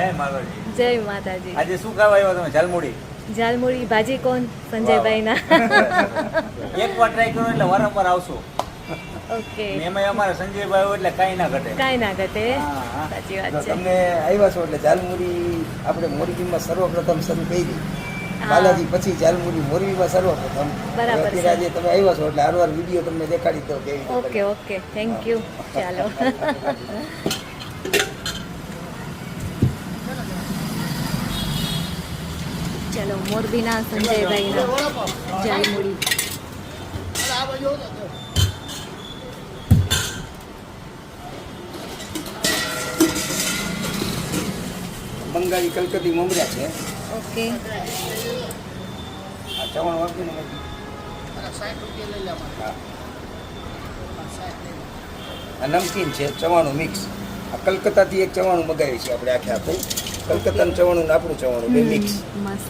જય માતાજી. આજે શું ખાવા આવ્યા તમે? ઝાલમુડી. ઝાલમુડી ભાજી કોણ? સંજયભાઈ ના. એકવાર ટ્રાય કરો એટલે વારંવાર આવશો. ઓકે. એમાં અમારા સંજયભાઈ હોય એટલે કાંઈ ના ઘટે. કાંઈ ના ઘટે. હા. સાચી વાત છે. તમને આવ્યા છો એટલે ઝાલમુડી આપણે મોરબીમાં સર્વપ્રથમ શરૂ કરી. બાલાજી પછી ઝાલમુડી મોરબીમાં સર્વપ્રથમ. બરાબર છે. આજે તમે આવ્યા છો એટલે હારવાર વિડીયો તમને દેખાડી દો કેવી રીતે. Okay okay thank you. ચાલો. ચલો મોરબીના સંજયભાઈના ઝાલમુડી. બંગાળી કલકત્તી મમરા છે. ઓકે. આ ચવાણું આપી ને આ નમકીન છે ચવાણું મિક્સ. આ કલકત્તાથી એક ચવાણું મગાવી છે આપણે આખે આખું. કલકત્તાનું ચવાણું ને આપણું ચવાણું બે મિક્સ. મસ્ત.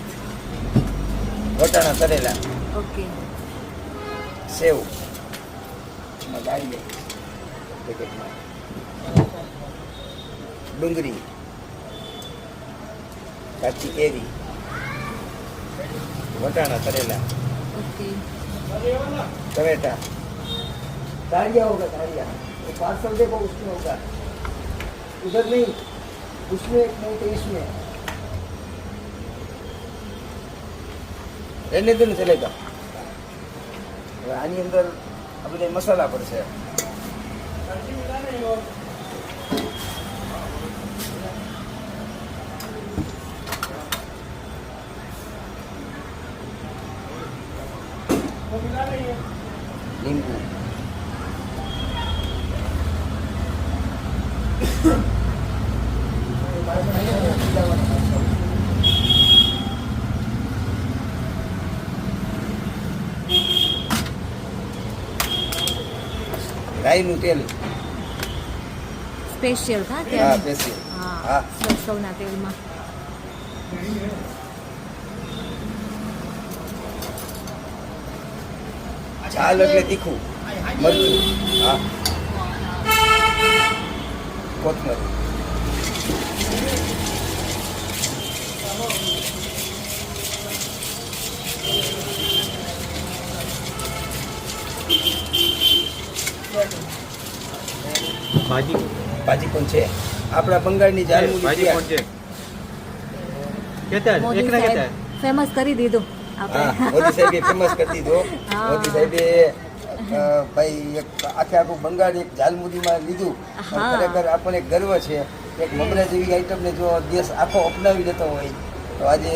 વટાણા તળેલા. ઓકે. સેવ ગાળી પેકેટમાં. ડુંગળી, કાચી કેરી, વટાણા તળેલા, ઓકે. टमेटा. ताड़िया होगा ताड़िया. वो पार्सल देखो उसमें होगा. उधर नहीं, उसमें एक नहीं तो इसमें. रहने दो ना चलेगा. હવે આની અંદર આ બધા મસાલા પડશે. લીંબુ, રાઈનું તેલ. સ્પેશિયલ હા કે? હા સ્પેશિયલ. હા હા. સરસવના તેલમાં. ચાલ એટલે તીખું મરચું. હા. કોથમરી. ભાજી ભાજી કોણ છે? આપણા બંગાળની ઝાલમુડી ભાજી કોણ છે? કેતા મોદી એક ના કેતા સાહેબ ફેમસ કરી દીધું હા આપણે. મોદી સાહેબે ફેમસ કરી દીધો. હા. મોદી સાહેબે ભાઈ એક આખે આખું બંગાળ એક ઝાલમુડીમાં લીધું. હા. ખરેખર આપણને ગર્વ છે. એક મમરા જેવી આઈટમને જો દેશ આખો અપનાવી લેતો હોય તો આજે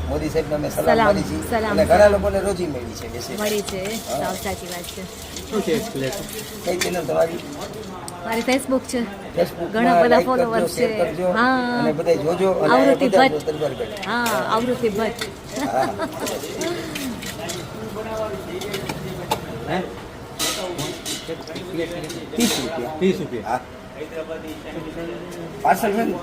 મોદી સાહેબને અમે સલામ સલામ, કરી છે. સલામ. અને ઘણા લોકોને રોજી મળી છે બેસી. મળી છે. સાવ સાચી વાત છે. શું છે પ્લેટ? કઈ ચેનલ તમારી? મારી ફેસબુક છે. ફેસબુક ઘણા બધા followers છે. કરજો હા. અને બધા જોજો અને આવૃત્તિ બધા ભટ્ટ. દરબાર કરજો. હા આવૃત્તિ ભટ્ટ. હા. હે? 30 રૂપિયા. 30 રૂપિયા. હા. પાર્સલ છે ને?